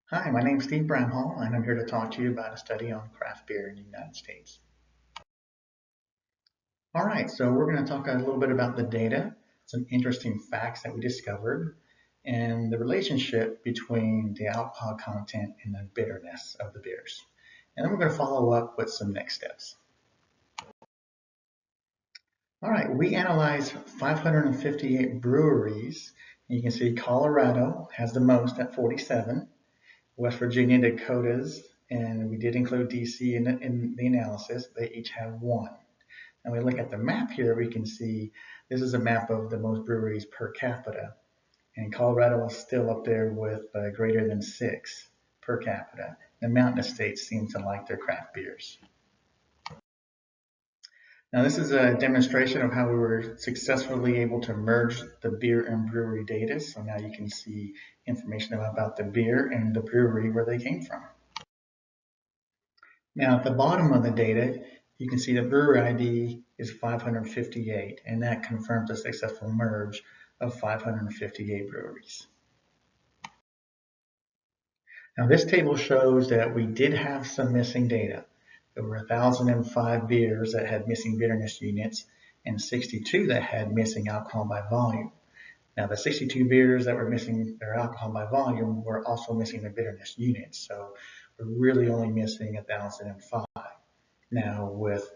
Hi, my name is Steve Bramhall, and I'm here to talk to you about a study on craft beer in the United States. All right, so we're going to talk a little bit about the data, some interesting facts that we discovered, and the relationship between the alcohol content and the bitterness of the beers. And then we're going to follow up with some next steps. All right, we analyzed 558 breweries. You can see Colorado has the most at 47. West Virginia, Dakotas, and we did include DC in the analysis. They each have one. And we look at the map here, we can see this is a map of the most breweries per capita. And Colorado is still up there with greater than 6 per capita. The mountainous states seem to like their craft beers. Now this is a demonstration of how we were successfully able to merge the beer and brewery data. So now you can see information about the beer and the brewery where they came from. Now at the bottom of the data, you can see the brewery ID is 558, and that confirms a successful merge of 558 breweries. Now this table shows that we did have some missing data. There were 1,005 beers that had missing bitterness units and 62 that had missing alcohol by volume. Now the 62 beers that were missing their alcohol by volume were also missing their bitterness units, so we're really only missing 1,005. Now with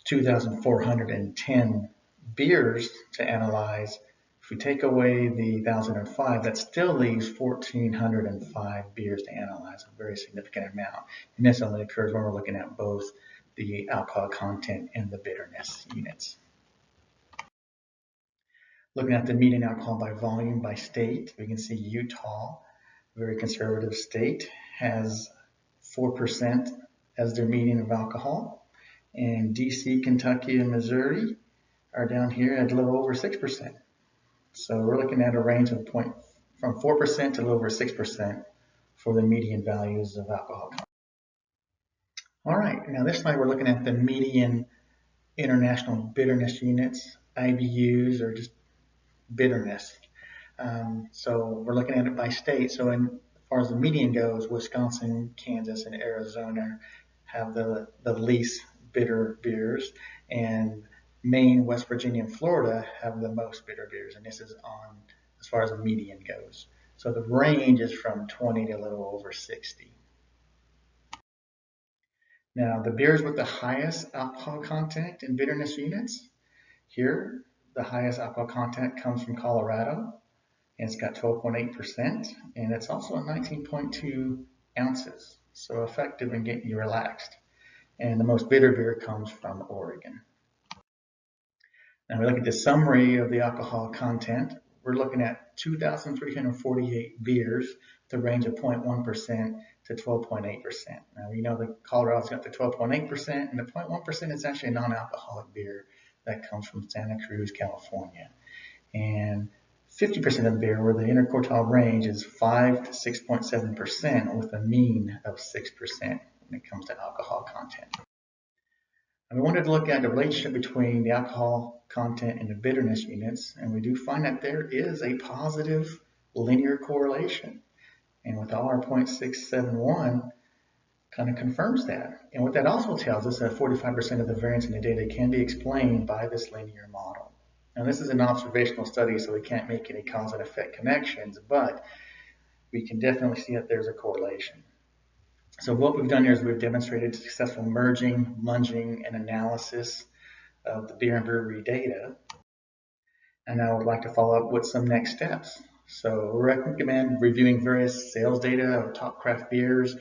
2,410 beers to analyze, if we take away the 1,005, that still leaves 1,405 beers to analyze, a very significant amount. And this only occurs when we're looking at both the alcohol content and the bitterness units. Looking at the median alcohol by volume by state, we can see Utah, a very conservative state, has 4% as their median of alcohol. And DC, Kentucky, and Missouri are down here at a little over 6%. So we're looking at a range of from 4% to a little over 6% for the median values of alcohol content. All right, now this slide we're looking at the median international bitterness units, IBUs, or just bitterness. So we're looking at it by state. So as far as the median goes, Wisconsin, Kansas, and Arizona have the least bitter beers, and Maine, West Virginia, and Florida have the most bitter beers, and this is on as far as the median goes. So the range is from 20 to a little over 60. Now the beers with the highest alcohol content and bitterness units, here the highest alcohol content comes from Colorado, and it's got 12.8%, and it's also 19.2 ounces, so effective in getting you relaxed. And the most bitter beer comes from Oregon. Now we look at the summary of the alcohol content. We're looking at 2,348 beers with a range of 0.1% to 12.8%. Now we know that Colorado's got the 12.8%, and the 0.1% is actually a non-alcoholic beer that comes from Santa Cruz, California. And 50% of the beer, where the interquartile range is 5 to 6.7%, with a mean of 6% when it comes to alcohol content. And we wanted to look at the relationship between the alcohol content and the bitterness units, and we do find that there is a positive linear correlation. And with R 0.671, kind of confirms that. And what that also tells us that 45% of the variance in the data can be explained by this linear model. Now this is an observational study, so we can't make any cause and effect connections, but we can definitely see that there's a correlation. So what we've done here is we've demonstrated successful merging, munging, and analysis of the beer and brewery data. And I would like to follow up with some next steps. So we recommend reviewing various sales data of top craft beers,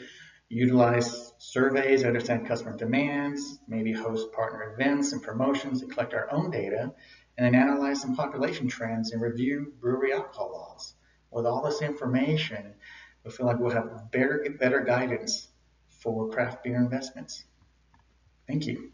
utilize surveys to understand customer demands, maybe host partner events and promotions to collect our own data, and then analyze some population trends and review brewery alcohol laws. With all this information, we feel like we'll have better guidance for craft beer investments. Thank you.